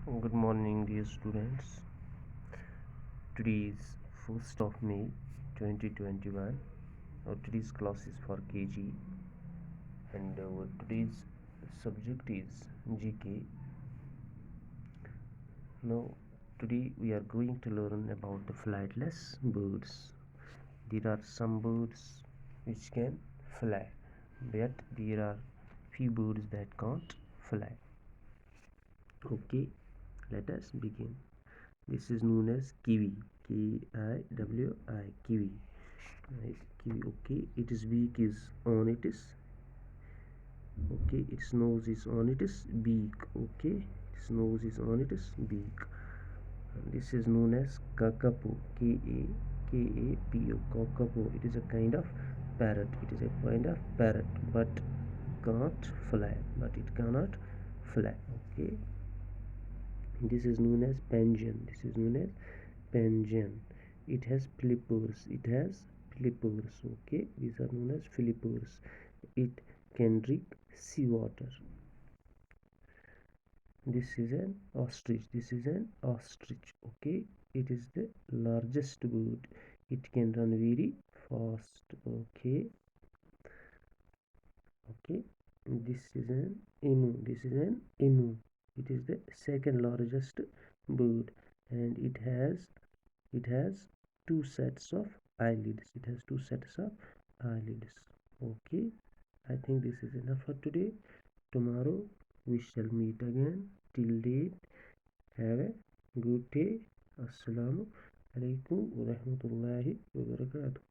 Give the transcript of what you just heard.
Good morning, dear students. Today is 1st of May 2021. Today's class is for KG, and today's subject is GK. Now, today we are going to learn about the flightless birds. There are some birds which can fly, but there are few birds that can't fly. Okay, let us begin. This is known as kiwi, Kiwi, kiwi. Right, kiwi. Okay, its beak is on its. Okay, its nose is on its beak. Okay, its nose is on its beak. And this is known as kakapo, K-A-K-A-P-O, kakapo. It is a kind of parrot. It is a kind of parrot, but can't fly. But it cannot fly. Okay. This is known as penguin. This is known as penguin. It has flippers. It has flippers. Okay, these are known as flippers. It can drink seawater. This is an ostrich. This is an ostrich. Okay, it is the largest bird. It can run very fast. Okay, okay. This is an emu. This is an emu. It is the second largest bird, and it has two sets of eyelids. It has two sets of eyelids. Okay, I think this is enough for today. Tomorrow we shall meet again. Till then, have a good day. Assalamu alaikum wa rahmatullahi wa barakatuh.